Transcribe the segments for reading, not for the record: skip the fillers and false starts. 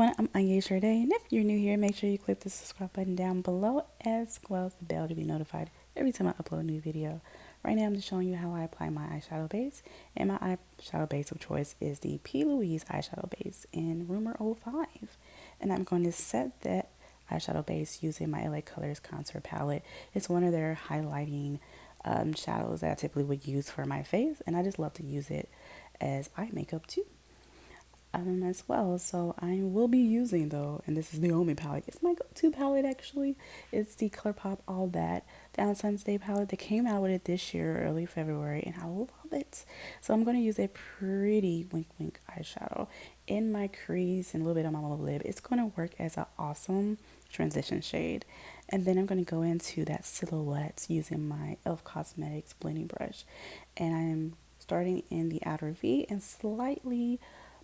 everyone, I'm Ania Sade, and if you're new here, make sure you click the subscribe button down below as well as the bell to be notified every time I upload a new video. Right now I'm just showing you how I apply my eyeshadow base, and my eyeshadow base of choice is the P.Louise eyeshadow base in Rumor 05. And I'm going to set that eyeshadow base using my LA Colors contour palette. It's one of their highlighting shadows that I typically would use for my face, and I just love to use it as eye makeup too as well. So I will be using though, and this is the only palette. It's my go-to palette actually. It's the Colourpop All That Valentine's Day palette. They came out with it this year, early February, and I love it. So I'm going to use a pretty wink wink eyeshadow in my crease and a little bit on my lower lid. It's going to work as an awesome transition shade. And then I'm going to go into that silhouette using my e.l.f. Cosmetics blending brush. And I'm starting in the outer V and slightly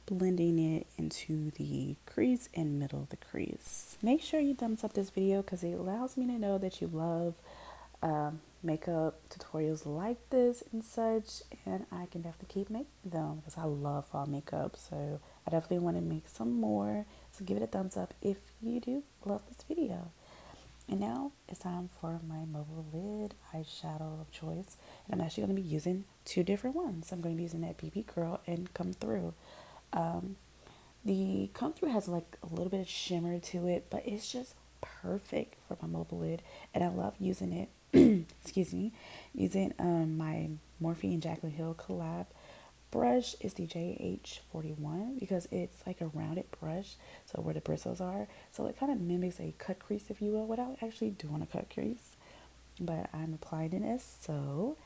blending it into the crease and middle of the crease. Make sure you thumbs up this video because it allows me to know that you love makeup tutorials like this and such, and I can definitely keep making them because I love fall makeup. So I definitely want to make some more, so give it a thumbs up if you do love this video. And now it's time for my mobile lid eyeshadow of choice, and I'm actually going to be using two different ones. I'm going to be using that BB Girl and Come Through. The Come Through has like a little bit of shimmer to it, but it's just perfect for my mobile lid, and I love using it. Excuse me, using my Morphe and Jaclyn Hill collab brush is the JH41 because it's like a rounded brush, so where the bristles are, so it kind of mimics a cut crease, if you will, without actually doing a cut crease. But I'm applying it as so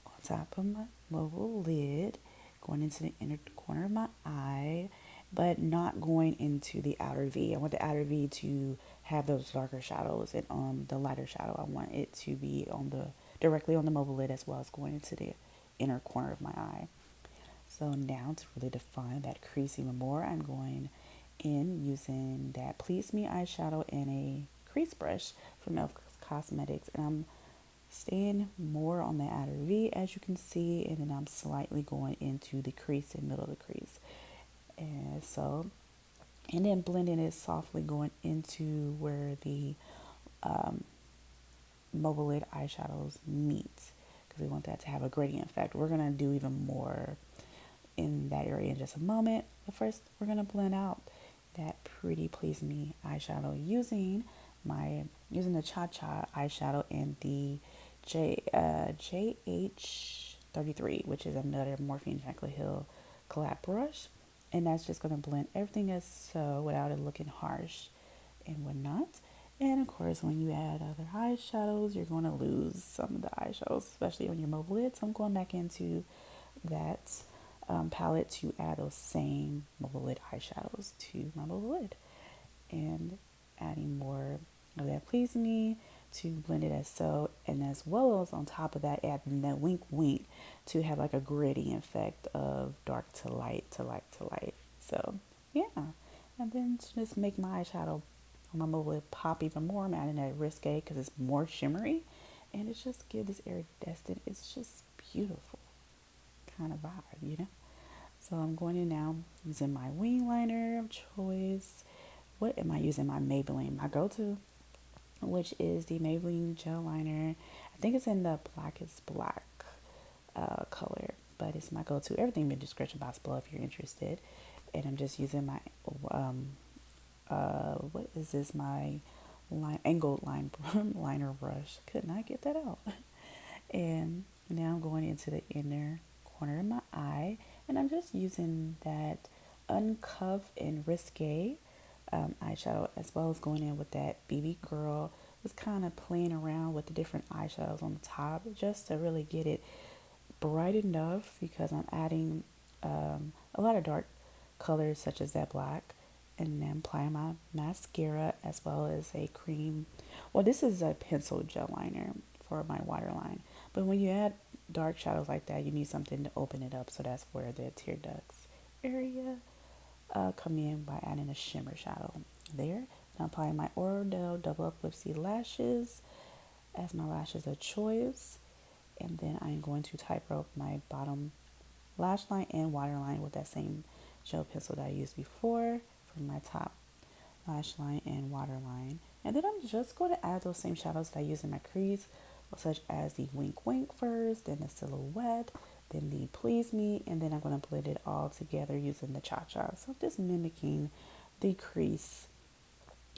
on top of my mobile lid, going into the inner corner of my eye, but not going into the outer V. I want the outer V to have those darker shadows, and the lighter shadow, I want it to be on the directly on the mobile lid as well as going into the inner corner of my eye. So now to really define that crease even more, I'm going in using that Please Me eyeshadow and a crease brush from e.l.f. Cosmetics, and I'm staying more on the outer V, as you can see, and then I'm slightly going into the crease and middle of the crease. And then blending it softly going into where the mobile lid eyeshadows meet, because we want that to have a gradient effect. We're going to do even more in that area in just a moment, but first we're going to blend out that pretty Please Me eyeshadow using the Cha Cha eyeshadow and the JH33, which is another Morphe and Jaclyn Hill collab brush, and that's just going to blend everything as so without it looking harsh and whatnot. And of course, when you add other eyeshadows, you're going to lose some of the eyeshadows, especially on your mobile lid. So I'm going back into that palette to add those same mobile lid eyeshadows to my mobile lid, and adding more of that Please Me to blend it as so, and as well as on top of that adding that wink wink to have like a gradient effect of dark to light to light to light. So yeah, and then to just make my eyeshadow on my mobile lid pop even more, I'm adding that Risque because it's more shimmery, and it just gives this iridescent, it's just beautiful kind of vibe, you know. So I'm going in now using my wing liner of choice. What am I using? My Maybelline, my go-to, which is the Maybelline gel liner. I think it's in the blackest black color, but it's my go-to. Everything in the description box below if you're interested. And I'm just using my what is this? My angled line liner brush. Could not get that out. And now I'm going into the inner corner of my eye, and I'm just using that Uncuff and Risque eyeshadow, as well as going in with that BB Girl. Just kind of playing around with the different eyeshadows on the top just to really get it bright enough, because I'm adding a lot of dark colors such as that black, and then applying my mascara as well as a cream. Well, this is a pencil gel liner for my waterline, but when you add dark shadows like that, you need something to open it up, so that's where the tear ducts area come in by adding a shimmer shadow there. And I'm applying my Orodell Double Up Lip Seed Lashes as my lashes of choice, and then I'm going to tightrope my bottom lash line and waterline with that same gel pencil that I used before for my top lash line and waterline. And then I'm just going to add those same shadows that I use in my crease, such as the Wink Wink first, then the Silhouette, then the Please Me, and then I'm going to blend it all together using the Cha Cha. So I'm just mimicking the crease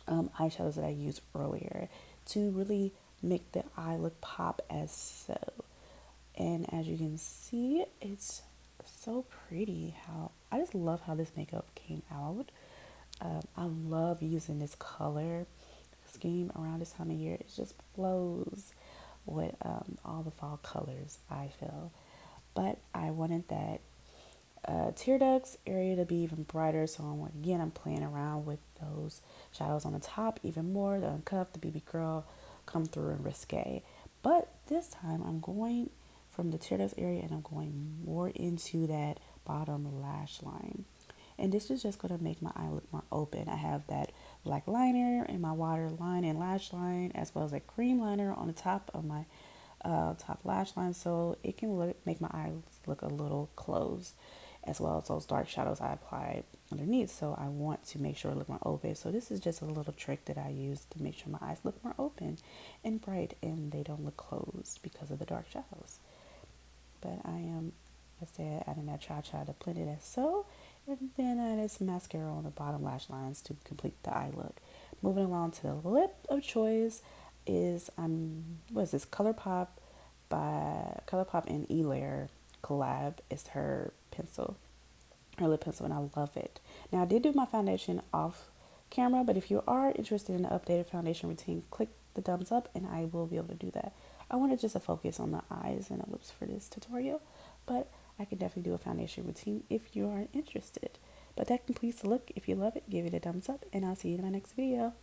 eyeshadows that I used earlier to really make the eye look pop as so. And as you can see, it's so pretty. How I just love how this makeup came out. I love using this color scheme around this time of year. It just flows with all the fall colors, I feel. But I wanted that tear ducts area to be even brighter, so I'm playing around with those shadows on the top even more. The Uncuffed, the BB Girl, Come Through, and Risque. But this time I'm going from the tear ducts area and I'm going more into that bottom lash line. And this is just going to make my eye look more open. I have that black liner in my water line and lash line, as well as a cream liner on the top of my top lash line, so it can make my eyes look a little closed, as well as those dark shadows I applied underneath. So I want to make sure it look more open. So this is just a little trick that I use to make sure my eyes look more open and bright, and they don't look closed because of the dark shadows. But I am, I said, adding that Cha Cha to blend it as so. And then I added some mascara on the bottom lash lines to complete the eye look. Moving along to the lip of choice is what is this? Colourpop by Colourpop and E-Layer collab is her pencil, her lip pencil, and I love it. Now I did do my foundation off camera, but if you are interested in the updated foundation routine, click the thumbs up and I will be able to do that. I wanted just to focus on the eyes and the lips for this tutorial, but I can definitely do a foundation routine if you are interested. But that completes the look. If you love it, give it a thumbs up, and I'll see you in my next video.